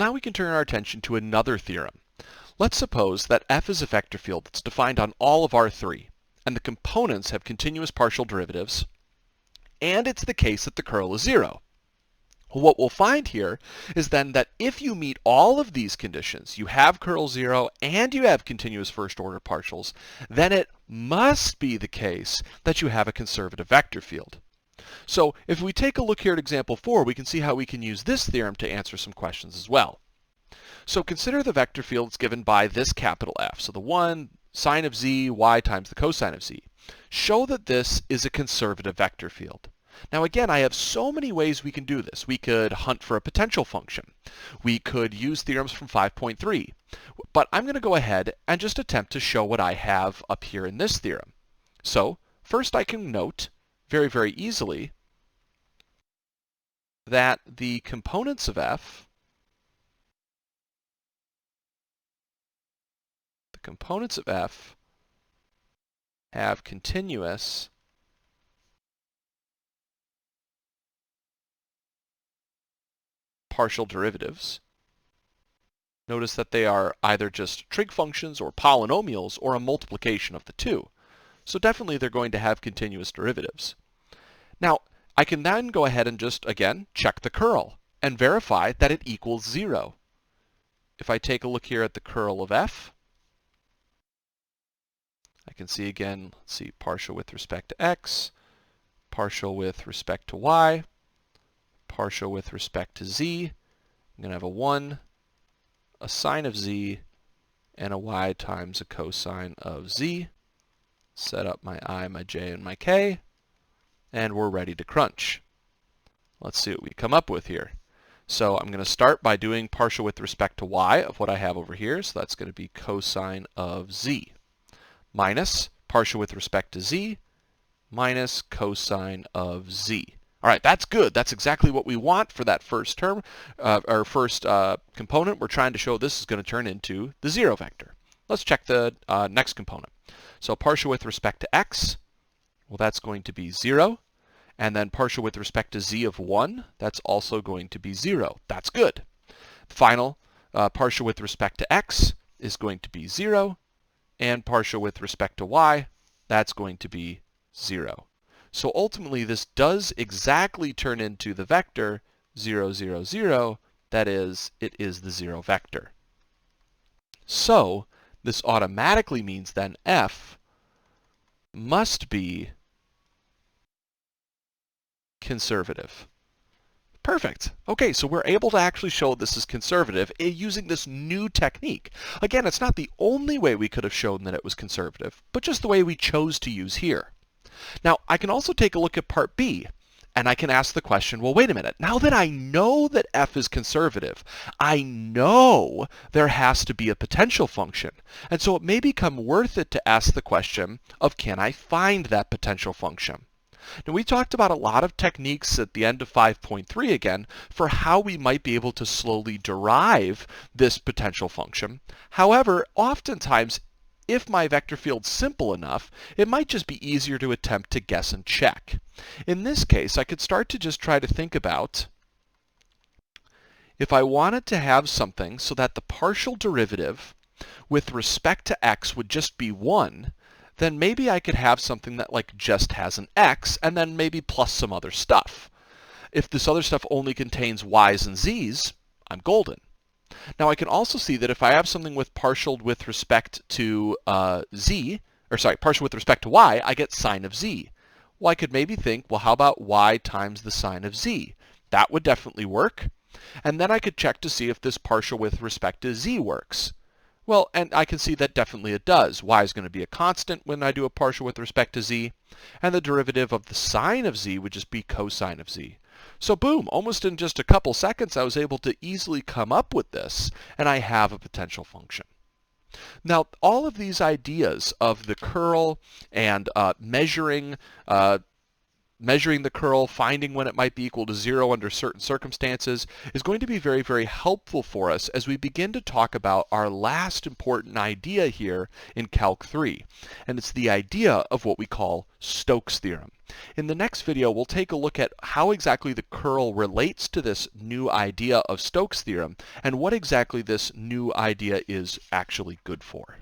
now we can turn our attention to another theorem. Let's suppose that f is a vector field that's defined on all of R3, and the components have continuous partial derivatives, and it's the case that the curl is 0. What we'll find here is then that if you meet all of these conditions, you have curl 0 and you have continuous first order partials, then it must be the case that you have a conservative vector field. So if we take a look here at example 4, we can see how we can use this theorem to answer some questions as well. So consider the vector fields given by this capital F. So the 1 sine of z, y times the cosine of z. Show that this is a conservative vector field. Now again, I have so many ways we can do this. We could hunt for a potential function. We could use theorems from 5.3. But I'm going to go ahead and just attempt to show what I have up here in this theorem. So first I can note very, very easily that the components of f, have continuous partial derivatives. Notice that they are either just trig functions or polynomials or a multiplication of the two. So definitely they're going to have continuous derivatives. Now, I can then go ahead and just, again, check the curl and verify that it equals 0. If I take a look here at the curl of f, I can see again, let's see, partial with respect to x, partial with respect to y, partial with respect to z. I'm going to have a 1, a sine of z, and a y times a cosine of z. Set up my I, my j, and my k, and we're ready to crunch. Let's see what we come up with here. So I'm going to start by doing partial with respect to y of what I have over here. So that's going to be cosine of z, minus partial with respect to z, minus cosine of z. All right, that's good. That's exactly what we want for that first term, our first component. We're trying to show this is going to turn into the 0 vector. Let's check the next component. So partial with respect to x, well, that's going to be 0. And then partial with respect to z of 1, that's also going to be 0. That's good. Final partial with respect to x is going to be 0. And partial with respect to y, that's going to be 0. So ultimately, this does exactly turn into the vector 0, 0, 0. That is, it is the 0 vector. So this automatically means then f must be conservative. Perfect. Okay, so we're able to actually show this is conservative using this new technique. Again, it's not the only way we could have shown that it was conservative, but just the way we chose to use here. Now, I can also take a look at part B, and I can ask the question, well, wait a minute. Now that I know that f is conservative, I know there has to be a potential function. And so it may become worth it to ask the question of, can I find that potential function? Now, we talked about a lot of techniques at the end of 5.3 again for how we might be able to slowly derive this potential function. However, oftentimes, if my vector field's simple enough, it might just be easier to attempt to guess and check. In this case, I could start to just try to think about if I wanted to have something so that the partial derivative with respect to x would just be 1, then maybe I could have something that like just has an x and then maybe plus some other stuff. If this other stuff only contains y's and z's, I'm golden. Now I can also see that if I have something with partial with respect to partial with respect to y, I get sine of z. Well, I could maybe think, well, how about y times the sine of z? That would definitely work. And then I could check to see if this partial with respect to z works. Well, and I can see that definitely it does. Y is going to be a constant when I do a partial with respect to z, and the derivative of the sine of z would just be cosine of z. So boom, almost in just a couple seconds I was able to easily come up with this, and I have a potential function. Now, all of these ideas of the curl and measuring measuring the curl, finding when it might be equal to 0 under certain circumstances, is going to be very, very helpful for us as we begin to talk about our last important idea here in Calc 3. And it's the idea of what we call Stokes' theorem. In the next video, we'll take a look at how exactly the curl relates to this new idea of Stokes' theorem and what exactly this new idea is actually good for.